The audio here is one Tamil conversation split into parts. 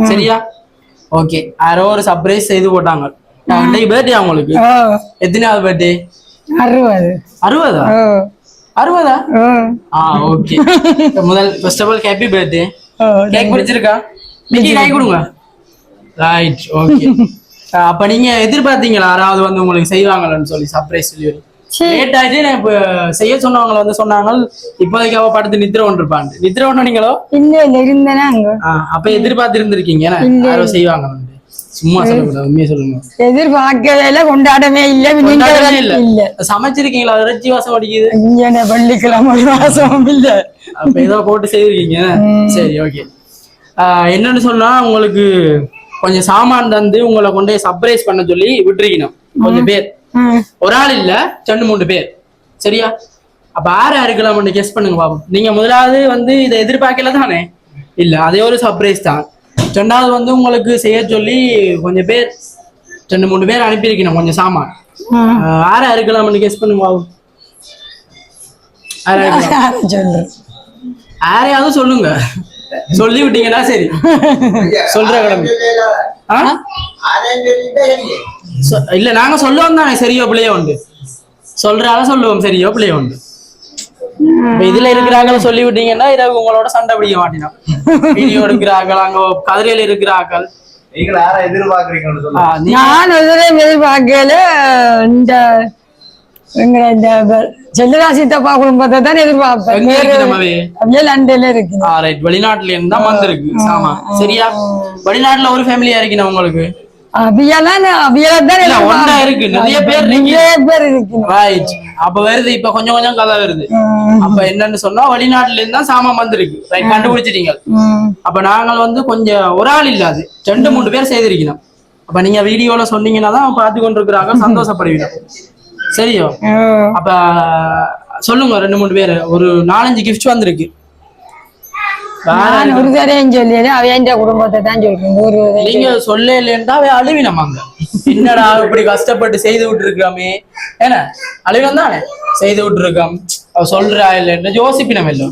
சரியா? ஓகே. யாரோ ஒரு சர்ப்ரைஸ் செய்து போட்டாங்க. பர்த்டே அவங்களுக்கு எத்தனாவது பர்த்டே? 60. 60? 60? ஓகே. முதல் first of all happy birthday. Cake பிடிச்சிருக்கா? மிக்கி கை கொடுங்க. ரைட். ஓகே. அப்ப நீங்க எதிர்பார்த்தீங்களா யாராவது வந்து உங்களுக்கு செய்வாங்கன்னு சொல்லி சர்ப்ரைஸ் டெலிவரி? லேட் ஆயிட்டு நான் இப்ப செய்ய சொன்னவங்க வந்து சொன்னாங்க இப்போதைக்கு அவ படுத்து நித்திர ஒன்று இருப்பான். நித்திர ஒண்ணு நீங்களோ? இல்ல இருந்தேனா அங்க. அப்ப எதிர்பார்த்து இருந்திருக்கீங்க யாரோ செய்வாங்க. சும்மா சொல்லுங்க, உண்மையை சொல்லுங்க. எதிர்பார்க்கல, கொண்டாடமே இல்ல. இல்ல சமைச்சிருக்கீங்களா? இறைச்சி வாசம் அடிக்குது. பள்ளிக்கிழமை வாசம் இல்ல. அப்ப ஏதோ போட்டு செய்திருக்கீங்க. சரி, ஓகே. என்னன்னு சொன்னா உங்களுக்கு கொஞ்சம் சாமான் தந்து உங்களை கொண்டு சர்ப்ரைஸ் பண்ண சொல்லி விட்டுருக்கணும் கொஞ்சம் பேர். ஒரு ஆள் இல்ல, 2-3 பேர். சரியா? அப்ப யாரா இருக்கலாம் கெஸ் பண்ணுங்க பாப்போம். நீங்க முதலாவது வந்து இதை எதிர்பார்க்கல தானே? இல்ல, அதே ஒரு சர்ப்ரைஸ் தான். ரெண்டாவது வந்து உங்களுக்கு செய்ய சொல்லி கொஞ்சம் பேர் 2-3 பேர் அனுப்பியிருக்கணும் கொஞ்சம் சாமான். யாரா இருக்கலாம்னு கெஸ் பண்ணுங்க பாப்போம். யாரையாவது சொல்லுங்க. சொல்லி விட்டீங்கன்னா சரி. சொல்ற கிளம்பி இல்ல, நாங்க சொல்லுவோம் தானே சரியோ பிள்ளையோ உண்டு. சொல்றால சொல்லுவோம் சரியோ பிள்ளையோ உண்டு. இதுல இருக்கிறாங்க சொல்லி விட்டீங்கன்னா இதை உங்களோட சண்டை பிடிக்க மாட்டேனா. வீடியோ எடுக்கிறார்கள், அங்க கதிரையில இருக்கிறார்கள். நான் எதிர்பார்க்கல. இந்த செல்லராசி தப்பா குடும்பத்தை தான் எதிர்பார்ப்பேன். வெளிநாட்டுல இருந்தா வந்திருக்கு. ஆமா, சரியா? வெளிநாட்டுல ஒரு ஃபேமிலியா இருக்கு உங்களுக்கு. இருக்கு, நிறைய பேர் இருக்கு. அப்ப வருது, இப்ப கொஞ்சம் கொஞ்சம் கதை வருது. அப்ப என்னன்னு சொன்னா வெளிநாட்டுல இருந்தா சாமான் வந்திருக்கு. கண்டுபிடிச்சிட்டீங்க. அப்ப நாங்கள் வந்து கொஞ்சம் ஒரு ஆள் இல்லாது 2-3 பேர் செய்திருக்கணும். அப்ப நீங்க வீடியோல சொன்னீங்கன்னா தான் பார்த்து கொண்டு இருக்கிறாங்க, சந்தோஷப்படுவீங்க. சரியோ? அப்ப சொல்லுங்க 2-3 பேரு. ஒரு 4-5 கிஃப்ட் வந்திருக்கு. ஒரு தரையும் சொல்லி அவ குடும்பத்தை தான் சொல்றேன். நீங்க சொல்லலன்னா அவ அழுவினமாங்க. என்னடா இப்படி கஷ்டப்பட்டு செய்து விட்டு இருக்காமே, ஏன்னா அழுவினம் தானே செய்து விட்டு இருக்கோம். அவ சொல்றா இல்ல யோசிப்பினம் இல்ல.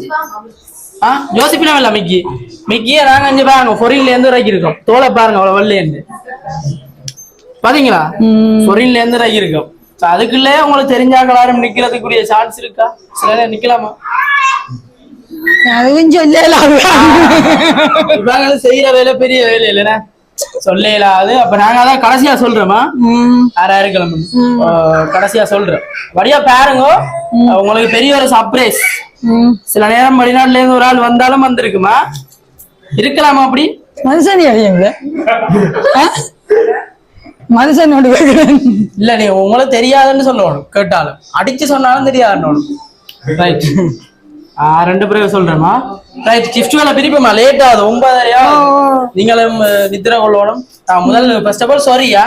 யோசிப்பினம் இல்ல. மிக்கிய நாங்க அஞ்சு பாருங்க, பொரியல்ல இருந்து இறக்கி இருக்கோம். தோலை பாருங்க அவ்வளவு வல்லேன்னு பாத்தீங்களா? பொரியல்ல இருந்து இறக்கி இருக்கோம். அதுக்குள்ளே உங்களுக்கு தெரிஞ்சாங்களாரும் நிக்கிறதுக்குரிய சான்ஸ் இருக்கா? சில நேரம் நிக்கலாமா? அதுவும் சொல்லலாம். செய்யற வேலை பெரிய வேலை இல்லைன்னா சொல்லலாது. அப்ப நாங்க அதான் கடைசியா சொல்றோமா? யாராரு கிளம்பு கடைசியா சொல்றோம். வழியா பாருங்க, உங்களுக்கு பெரிய ஒரு சர்ப்ரைஸ். சில நேரம் வெளிநாட்டுல இருந்து ஒரு ஆள் வந்தாலும் வந்திருக்குமா? இருக்கலாமா? அப்படி மனுஷன் மனுஷனோட இல்ல, நீ உங்களுக்கு தெரியாதுன்னு சொல்லணும். கேட்டாலும் அடிச்சு சொன்னாலும் தெரியாதுன்னு. ரைட். 2 பேரும் சொல்றேமா? ரைட். கிஃப்ட் வேலை பிரிப்போமா? லேட் ஆகுது, 9:30. நீங்களும் நித்திர கொள்ளணும். முதல் ஃபர்ஸ்ட் ஆஃப் ஆல் சாரியா,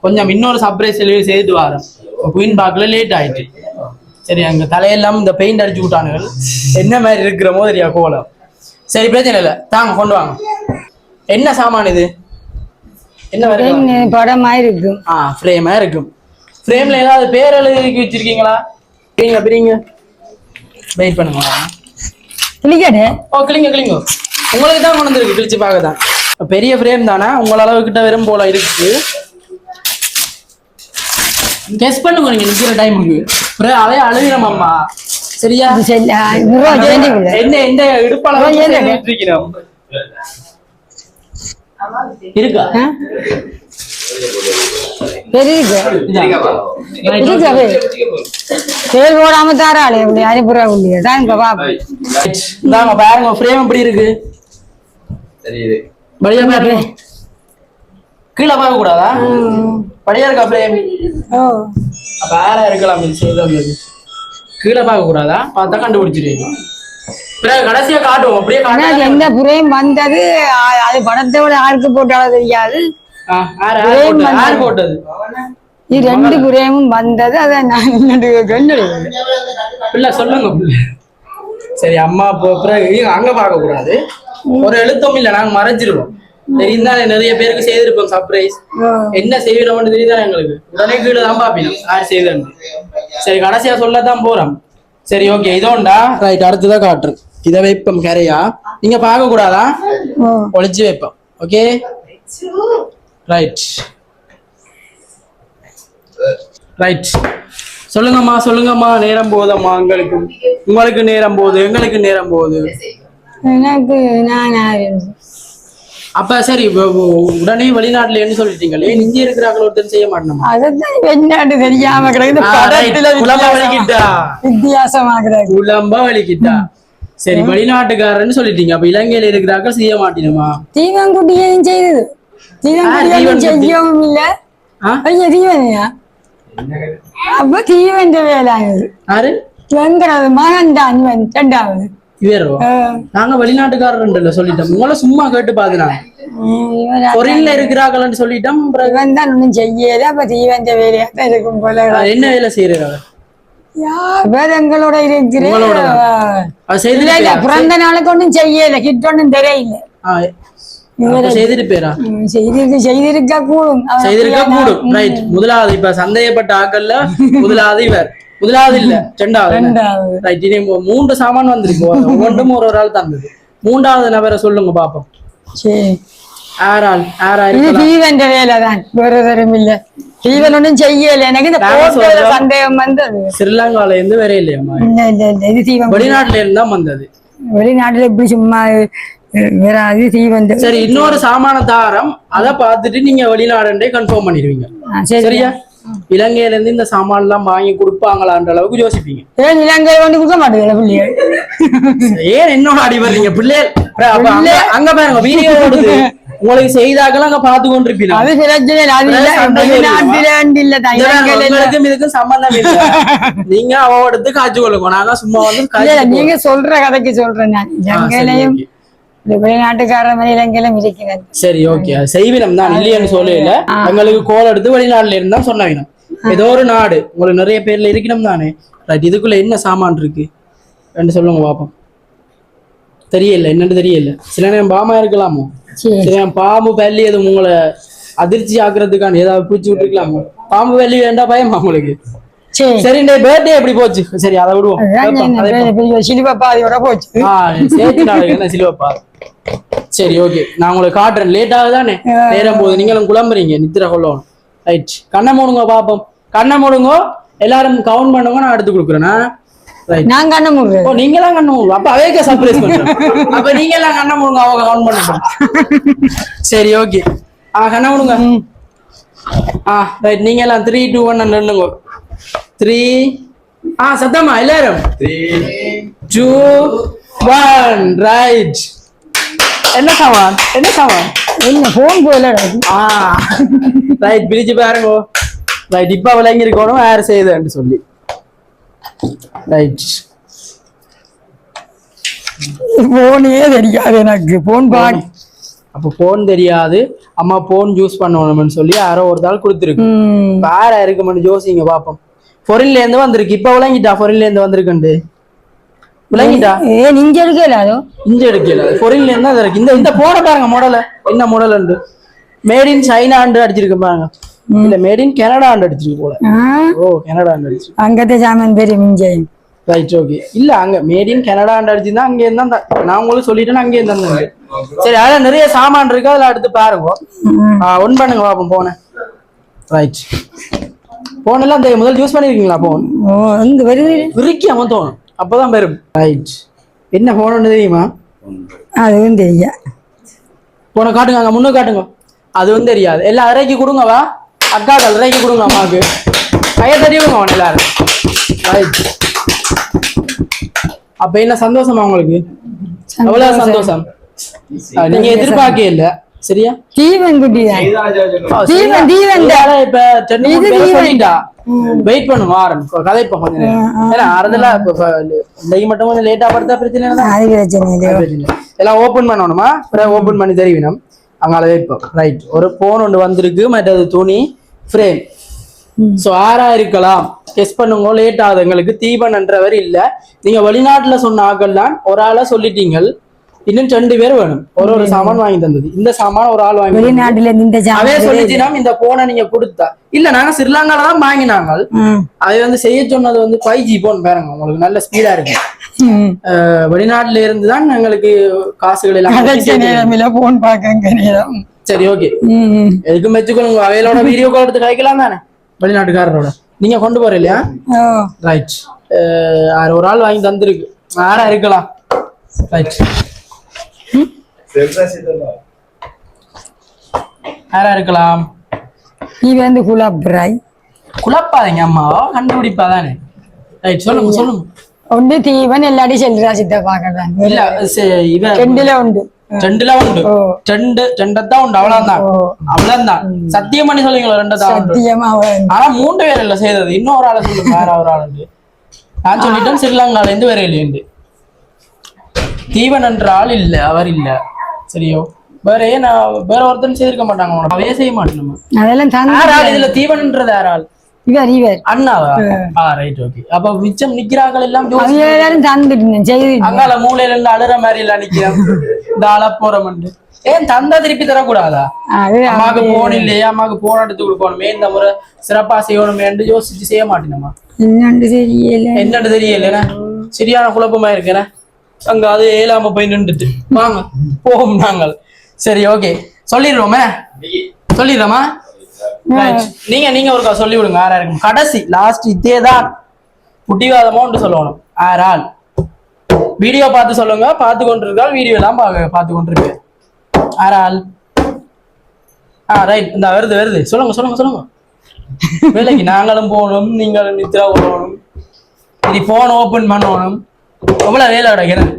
கொஞ்சம் இன்னொரு சர்ப்ரைஸ் செய்துட்டு வரோம். குயின் பார்க்கல லேட் ஆயிட்டு. சரி, அங்க தலையெல்லாம் இந்த பெயிண்ட் அடிச்சு விட்டானுகள். என்ன மாதிரி இருக்கிறமோ தெரியா கோலம். சரி, பிரச்சனை இல்லை, தாங்க கொண்டு வாங்க. என்ன சாமான் இது? என்ன படமா இருக்கும். ஃப்ரேமா இருக்கும். ஃப்ரேம்ல ஏதாவது பேர் எழுதி வச்சிருக்கீங்களா? பிரிங்க வெயிட் பண்ணுங்க. கிளிங்க. உங்களுக்கு தான் கொண்டு வந்துருக்கு, கிழிச்சு பார்க்க தான். பெரிய ஃப்ரேம் தானே, உங்கள அளவு கிட்ட வெறும் போல இருக்கு. கெஸ் பண்ணுங்க நீங்க நிக்கிற டைமுக்கு. அவே அழுகிறோம் அம்மா. சரியா? என்ன எந்த இடுப்பாளர் இருக்கா? பேர் போடாம தாராளே அனுப்புறா பாருங்க. ஃப்ரேம் எப்படி இருக்கு? கீழே பார்க்க கூடாதா? படியா இருக்கா ஃப்ரேம்? வேற இருக்கலாம். கீழே பார்க்க கூடாதா? பார்த்தா கண்டுபிடிச்சிருக்கீங்க. கடைசியா காட்டுவோம் அப்படியே ஆனா அது எந்த புறையும் வந்தது அது படத்தை விட யாருக்கு போட்டாலும் தெரியாது. யார் போட்டது இது 2 புறையும் வந்தது. அதை நான் இல்ல சொல்லுங்க. சரி அம்மா பிறகு அங்க பார்க்க கூடாது. ஒரு எழுத்தும் இல்ல, நாங்க மறைஞ்சிருவோம். தெரியுதானே, நிறைய பேருக்கு செய்திருப்போம் சர்ப்ரைஸ். என்ன செய்யணும்னு தெரியுதா எங்களுக்கு. உடனே கீழே தான் பாப்பீங்க யார் செய்தேன்னு. சரி கடைசியா சொல்லத்தான் போறோம். சரி ஓகே, இதோண்டா ரைட். அடுத்துதான் காட்டுறேன். இதை வைப்போம் கரையா, நீங்க பார்க்க கூடாதா, ஒளிச்சு வைப்போம். Okay right right. சொல்லுங்கம்மா. நேரம் போகுதம்மா. உங்களுக்கு நேரம் போகுது, எங்களுக்கு நேரம் போகுது. எனக்கு நான் அப்ப சரி, உடனே வெளிநாட்டுல என்ன சொல்லிட்டீங்களே, இங்க இருக்கிறார்கள் ஒருத்தர் செய்ய மாட்டோம். அதான் வெளிநாட்டு தெரியாம வித்தியாசமா குழம்ப வலிக்கிட்டா. சரி வெளிநாட்டுக்காரன்னு சொல்லிட்டீங்க, அப்ப இலங்கையில இருக்கிறார்கள் செய்ய மாட்டீங்கம்மா. தீவங்குட்டியும் செய்யுது. தீவங்குட்டியும் செய்யவும் இல்ல. தீவனையா அப்ப தீவன் வேலாங்குது. யாரு வெங்கடாவது மகன் தான் 2வது. நாங்க வெளிநாட்டுக்காரர் சொல்லிட்டோம். உங்களை சும்மா கேட்டு பாக்குறாங்க. இருக்கிறாங்கன்னு சொல்லிட்டோம். இவன் தான் ஒன்னும் செய்யல. அப்ப தீவன் வேலையா தான் இருக்கும் போல. என்ன வேலை செய்யறாங்க? எங்களோட இருக்கிற பிறந்த நாளுக்கு ஒன்னும் செய்யல. கிட் ஒன்னும் தெரியல. செய்திருக்க கூடும். ரைட். முதலாவது இப்ப சந்தேகப்பட்ட ஆக்கள்ல முதலாவது இவர். முதலாவது இல்ல, 2வது. ரைட். இனி 3 சாமான் வந்திருக்கு. ஒவ்வொன்றும் ஒரு ஆள் தந்தது. 3வது நபரை சொல்லுங்க பாப்போம். தீவன் வேலைதான், வேற தரம் இல்ல. தீவன் ஒன்னும் செய்யல. எனக்கு இந்த சந்தேகம் வந்தது. ஸ்ரீலங்கால இருந்து வேற இல்லையம்மா. இல்ல இது தீவன் வெளிநாட்டுல இருந்து தான் வந்தது. வெளிநாட்டுல எப்படி சும்மா சரி, இன்னொரு சாமான தாரம். அத பாத்துட்டு நீங்க வெளிநாடுன்றே கன்ஃபார்ம் பண்ணிடுவீங்க. சரியா? இலங்கையில இருந்து இந்த சாமான் எல்லாம் வாங்கி கொடுப்பாங்களான்ற அளவுக்கு யோசிப்பீங்க. ஏன் இலங்கை கொண்டு கொடுக்க மாட்டேங்குது பிள்ளைகள்? ஏன் என்னோட அடி வர்றீங்க பிள்ளைகள்? அங்க பாருங்க வீடியோ ஓடுது. உங்களுக்கு செய்தாக்கள் அங்க பாத்து கொண்டிருப்பீங்க. அது இதுக்கும் சம்பந்தம் இல்லை. நீங்க அவடத்து காய்ச்சி கொள்ளுங்க. நாங்க சும்மா வந்து நீங்க சொல்ற கதைக்கு சொல்றேன். நான் இலங்கையிலையும் வெளிநாட்டுக்கார இலங்கையிலும் இருக்கிறேன். சரி ஓகே, செய்வினம் தான் இல்லையன்னு சொல்லல. எங்களுக்கு கோல் எடுத்து வெளிநாட்டுல இருந்தா சொன்னவினம். ஏதோ ஒரு நாடு உங்களுக்கு நிறைய பேர்ல இருக்கணும் தானே. ரைட். இதுக்குள்ள என்ன சாமான் இருக்கு சொல்லுங்க பாப்போம். தெரியல, என்னன்னு தெரியல. சில நேரம் பாமா இருக்கலாமோ, சில நேரம் பாம்பு பள்ளி எதுவும் உங்களை அதிர்ச்சி ஆக்குறதுக்கான ஏதாவது பூச்சி விட்டுருக்கலாமோ. பாம்பு பள்ளி வேண்டாம் பயமா உங்களுக்கு? சரி, இந்த பர்த்டே எப்படி போச்சு? சரி அதை விடுவோம். சிலுவப்பாதையோட போச்சு. சிலுவப்பா. சரி ஓகே, நான் உங்களுக்கு காட்டுறேன். லேட் ஆகுதானே, நேரம் போகுது. நீங்களும் குழம்புறீங்க, நித்திர கொள்ளணும். ரைட். கண்ணை மூடுங்க பாப்போம். கண்ணை மூடுங்க. எல்லாரும் கவுண்ட் பண்ணுங்க, நான் எடுத்து கொடுக்குறேன். நான் கண்ணை மூடுறேன். நீங்களாம் கண்ணை மூடுங்க. அப்ப அவைக்க சர்ப்ரைஸ் பண்றேன். அப்ப நீங்க எல்லாம் கண்ணை மூடுங்க, அவங்க கவுண்ட் பண்ணுங்க. சரி ஓகே, கண்ணை மூடுங்க. ரைட். நீங்க எல்லாம் 3, 2, 1 நில்லுங்க. 3 சத்தமா எல்லாரும் 3, 2, 1 ரைட். என்ன சாமான் என்ன போன் போல ரைட். பிரிச்சு பாருங்க. ரைட். இப்ப விளங்கி இருக்கணும் யார் செய்யுதுன்னு சொல்லி. ரைட். போனே தெரியாது எனக்கு. போன் பாடி அப்ப போன் தெரியாது. அம்மா போன் யூஸ் பண்ணணும்னு சொல்லி யாரோ ஒரு நாள் கொடுத்துருக்கு. வேற இருக்குமென்னு யோசிங்க பாப்போம். ஃபாரின்ல இருந்து வந்திருக்கு. இப்ப விளங்கிட்டா ஃபாரின்ல இருந்து வந்திருக்குண்டு விளங்கிட்டா. இங்க எடுக்கல, இங்க எடுக்கல. ஃபாரின்ல இருந்து தான் இருக்கு. இந்த போன பாருங்க மாடல, என்ன மாடல். மேட் இன் சைனா அடிச்சிருக்கு பாருங்க. இல்ல மேட் இன் கனடா அடிச்சிருக்கு போல. கனடா அடிச்சிருக்கு. அங்கത്തെ சாமான் பேரு மிஞ்சை. Right okay. இல்ல அங்க மேட் இன் கனடா அடிச்சிருந்தா அங்க இருந்தா நான் உங்களுக்கு சொல்லிட்டேன். அங்கே இருந்தாங்க. சரி, அதுல நிறைய சாமான் இருக்கு. அதுல அடுத்து பாருங்க. ஒன் பண்ணுங்க பாப்போம் போன. ரைட். போன் எல்லாம் முதல் யூஸ் பண்ணிருக்கீங்களா? போன் அங்க வருது விரிக்காம தோணும், அப்பதான் வரும். ரைட். என்ன போன் தெரியுமா? அதுவும் தெரியா. போன காட்டுங்க, அங்க முன்னுக்கு காட்டுங்க. அதுவும் தெரியாது. எல்லாம் இறக்கி கொடுங்கவா. அக்காக்கள் இறக்கி கொடுங்க அம்மாவுக்கு. கையை தெரியுங்க அவன் எல்லாரும். ரைட். அப்ப என்ன சந்தோஷமா உங்களுக்கு? அவ்வளவு சந்தோஷம். நீங்க எதிர்பார்க்க இல்ல. சரியா தீவன் குட்டிதான் தீவன் இப்ப சொல்லிட்டா வெயிட் பண்ணும் வாரம் கதைப்போம் கொஞ்சம் நேரம். ஏன்னா ஆறுதலா இன்னைக்கு மட்டும் கொஞ்சம் லேட்டா படுத்தா பிரச்சனை இல்லை. எல்லாம் ஓபன் பண்ணணுமா ஓபன் பண்ணி தெரிவினோம் அங்கால வைப்போம். ரைட் ஒரு போன் ஒன்று வந்திருக்கு, மற்றது துணி ஃப்ரேம். ஸோ ஆறா இருக்கலாம், கெஸ் பண்ணுங்க. லேட் ஆகுது எங்களுக்கு. தீபன்ன்றவர் இல்ல, நீங்க வெளிநாட்டுல சொன்ன ஆக்கள்லாம் ஒரு ஆளா சொல்லிட்டீங்க. இன்னும் 2 பேர் வேணும். ஒரு சாமான் வாங்கி தந்தது. இந்த சாமான ஒரு ஆள் வாங்கி வெளிநாட்டுல இந்த அதே சொல்லிச்சுனா இந்த போனை நீங்க கொடுத்தா இல்ல. நாங்க ஸ்ரீலங்கால தான் வாங்கினாங்க. அது வந்து செய்ய சொன்னது வந்து 5G போன் பாருங்க, உங்களுக்கு நல்ல ஸ்பீடா இருக்கு. வெளிநாட்டுல இருந்து தான் எங்களுக்கு காசுகள் எல்லாம் போன் பாக்க. சரி ஓகே, எதுக்கு மெச்சுக்கொள்ளுங்க. அவையோட வீடியோ கால் எடுத்து கிடைக்கலாம் தானே வெளிநாட்டுக்காரரோட. நீங்க கொண்டு போற இல்லையா? ரைட். ஒரு ஆள் வாங்கி தந்திருக்கு. யாரா இருக்கலாம்? ரைட். யாரா இருக்கலாம்? நீ வந்து குழப்பறாய். குழப்பாதீங்க அம்மாவா, கண்டுபிடிப்பா தானே. ரைட், சொல்லுங்க சொல்லுங்க. ஒன்று தீவன் எல்லாடி செல்றா சித்த பாக்கதான். இல்ல இவ 2ல உண்டு. 2ல உண்டு. 2 உண்டு. அவ்வளவுதான். சத்தியம் பண்ணி சொல்லுங்களா? 2 தான் உண்டு. ஆனா 3 பேர் இல்ல செய்தது. இன்னொரு ஆளை சொல்லுங்க. வேற ஒரு ஆள் உண்டு. நான் சொல்லிட்டேன் ஸ்ரீலங்கால இருந்து வரையிலேண்டு. தீவன் என்ற ஆள் இல்ல, அவர் இல்ல. சரியோ? வேற ஒருத்தன் செய்திருக்க மாட்டாங்க. அவையே செய்ய மாட்டோம். அதெல்லாம் இதுல தீவன்ன்றது யார் ஆள்? இவர் அண்ணாவா? Right okay. அப்ப மிச்சம் நிக்கிறார்கள் எல்லாம் அங்கால மூலையில இருந்து அழுற மாதிரி எல்லாம் நிக்கிறான். இந்த அழ போறமண்டு ஏன் தந்தா திருப்பி தரக்கூடாதா? அம்மாக்கு போன் இல்லையா, அம்மாக்கு போன் எடுத்து கொடுக்கணுமே, இந்த முறை சிறப்பா செய்யணுமே யோசிச்சு செய்ய மாட்டேனமா. என்னன்னு தெரியல, சரியான குழப்பமா இருக்கேன். அங்க அது ஏலாம போய் நின்றுட்டு வாங்க போகும் நாங்கள். சரி ஓகே, சொல்லிடுறோமே. சொல்லிடுறோமா? நீங்க ஒருக்கா சொல்லி விடுங்க. யாரா இருக்கும் கடைசி லாஸ்ட்? இதேதான் புட்டிவாதமா ஒன்று சொல்லணும். ஆறால் வீடியோ பார்த்து சொல்லுங்க. பார்த்து கொண்டிருக்கால் வீடியோ எல்லாம் பார்த்து கொண்டிருக்கு. ஆறால் ரைட். இந்த வருது சொல்லுங்க. வேலைக்கு நாங்களும் போகணும், நீங்களும் நித்ரா போகணும், இது போன் ஓபன் பண்ணணும். எவ்வளவு வேலை கிடைக்கிறேன்.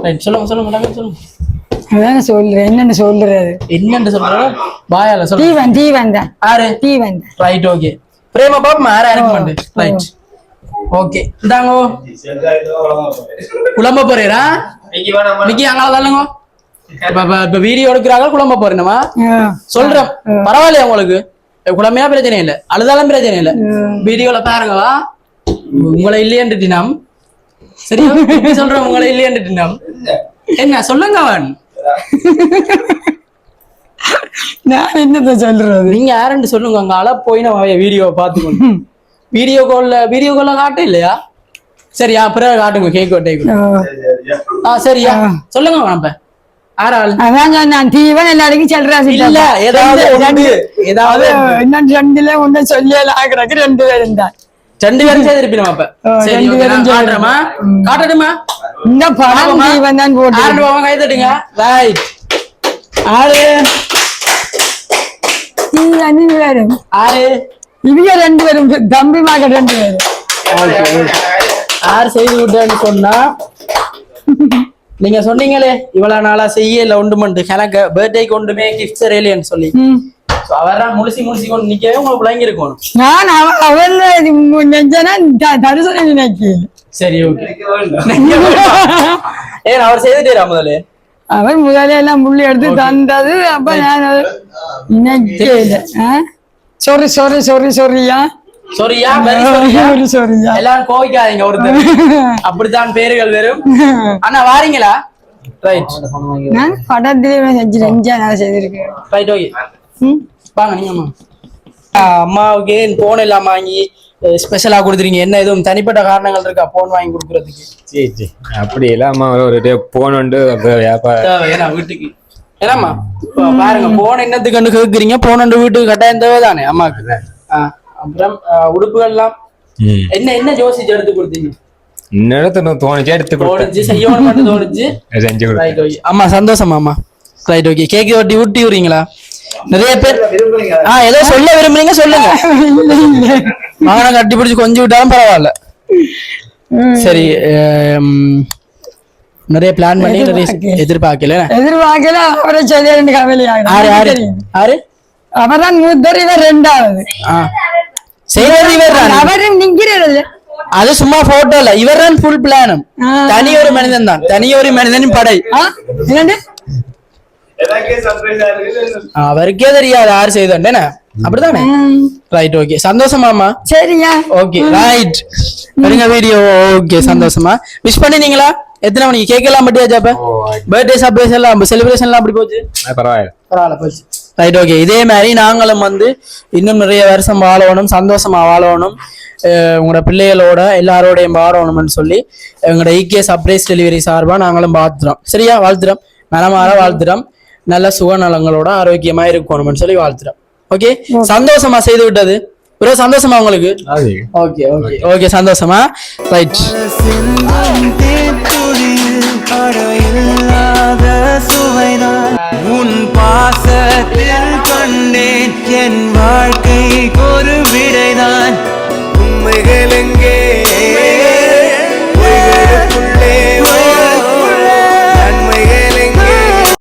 ரைட், சொல்லுங்க. சொல்றேன். என்னன்னு சொல்றது? பாயால சொல்லுங்க. தீவன் தான். ஆறு தீவன். Right okay. பிரேம பாப்பா ஆறா இருக்கு மாட்டேன். Right okay. இந்தாங்கோ குழம்ப போறீரா? இன்னைக்கு அங்கால தானுங்க. இப்ப வீடியோ எடுக்கிறாங்க, குழம்ப போறேன்மா சொல்றேன். பரவாயில்லையா உங்களுக்கு? குழம்பையா பிரச்சனை இல்லை, அழுதாலும் பிரச்சனை இல்லை. வீடியோல பாருங்களா, உங்களை இல்லையன்றுட்டினாம். சரியா சொல்றேன், உங்களை இல்லையன்றுட்டினாம். என்ன சொல்லுங்க அவன்? நான் என்னத்த சொல்றது? நீங்க யாருன்னு சொல்லுங்க. அங்க அழ போய் நம்ம வீடியோ பாத்துக்கோங்க. வீடியோ கால்ல காட்ட இல்லையா? சரியா பிறகு காட்டுங்க. கேக் வெட்டை. சரியா சொல்லுங்க. நம்ம ஆறாள் நான் தீவன் எல்லாருக்கும் சொல்றேன். இல்ல ஏதாவது என்ன 2ல ஒண்ணு சொல்லல ஆகுறக்கு 2 பேர் இருந்தா 2 பேரும் சேர்த்திருப்போம். அப்ப சரி காட்டுறமா? காட்டட்டுமா? இந்த படம் தீவன் தான் போட்டு கை தட்டுங்க. ரைட். ஆறு வரும். ஆறு இவங்க 2 பேரும் தம்பி மக 2 பேரும். ஆறு செய்து விட்டேன்னு சொன்னா நீங்க சொன்னீங்களே இவ்வளவு நாளா செய்யல ஒன்று எனக்கு பர்த்டேக்கு ஒன்றுமே கிஃப்ட் இல்லைன்னு சொல்லி அவர்தான் முழுசி கொண்டு நிக்கவே உங்களுக்கு விளங்கி இருக்கணும். நான் அவன் தரிசனம் நினைக்கிறேன். சரி ஓகே. ஏன் அவர் செய்துட்டா முதல்ல? அவன் முதல்ல எல்லாம் முள்ளி எடுத்து தந்தது. அப்ப நான் நினைக்கல. சொரியா எல்லாரும் கோவிக்காதீங்க. ஒருத்தர் அப்படித்தான் பேர்கள் வரும். ஆனா வாரீங்களா? ரைட். நான் படத்திலே செய்திருக்கேன். Right okay. வாங்க நீங்க. அம்மாவுக்கு போன் எல்லாம் வாங்கி ஸ்பெஷலா கொடுத்துறீங்க. என்ன எதுவும் தனிப்பட்ட காரணங்கள் இருக்கா போன் வாங்கி கொடுக்கறதுக்கு? சரி அப்படி எல்லாம் அம்மா ஒரு போன் உண்டு வீட்டுக்கு. ஏன்னாம்மா பாருங்க, போன் என்னத்துக்கு கேக்குறீங்க? போன் உண்டு வீட்டுக்கு கட்டாயம் தேவை தானே அம்மாவுக்கு. அப்புறம் உடுப்புகள் எல்லாம் என்ன யோசிச்சு எடுத்து கொடுத்தீங்க? தோணுச்சு எடுத்து செய்யணும் மட்டும் தோணுச்சு. அம்மா சந்தோஷமா? அம்மா ரைட் ஓகே. கேக்கு ஒட்டி ஊட்டி விடுறீங்களா? நிறைய பேர் ஏதோ சொல்ல விரும்புறீங்க, சொல்லுங்க. வாகனம் கட்டி பிடிச்சு கொஞ்சம் விட்டாலும் பரவாயில்ல. சரி நிறைய பிளான் பண்ணி எதிர்பார்க்கல அவரை சொல்ல ரெண்டு யாரு யாரு அவர்தான் மூத்தர் இவர் ரெண்டாவது செய்தது இவர் தான் அவரும் நிக்கிறது அது சும்மா போட்டோ இல்ல இவர் தான் ஃபுல் பிளானும் தனி ஒரு மனிதன் தான் தனி ஒரு மனிதனின் படை அவருக்கே தெரியாது யாரு செய்தோன்னு அப்படித்தானே ரைட் ஓகே சந்தோஷமாமா சரியா ஓகே ரைட் எடுங்க வீடியோ ஓகே சந்தோஷமா விஷ் பண்ணினீங்களா எத்தனை மணிக்கு கேக் எல்லாம் பட்டியாச்சா அப்ப பர்த்டே சர்ப்ரைஸ் எல்லாம் செலிப்ரேஷன் எல்லாம் அப்படி போச்சு பரவாயில்ல போச்சு ரைட் ஓகே இதே மாதிரி நாங்களும் வந்து இன்னும் நிறைய வருஷம் வாழணும் சந்தோஷமா வாழணும் உங்களோட பிள்ளைகளோட எல்லாரோடையும் வாழணும்னு சொல்லி எங்களோட ஈகே சர்ப்ரைஸ் டெலிவரி சார்பா நாங்களும் வாழ்த்துறோம் சரியா வாழ்த்துறோம் மனமாற வாழ்த்துறோம் நல்ல சுகநலங்களோட ஆரோக்கியமா இருக்கணும்னு சொல்லி வாழ்த்துறோம் ஓகே சந்தோஷமா செய்து விட்டது ஒரு சந்தோஷமா உங்களுக்கு ஓகே ஓகே ஓகே சந்தோஷமா ரைட் உன் பாசத்தில் கண்டேன் என் வாழ்க்கை ஒரு விடைதான் உண்மைகள் எங்கே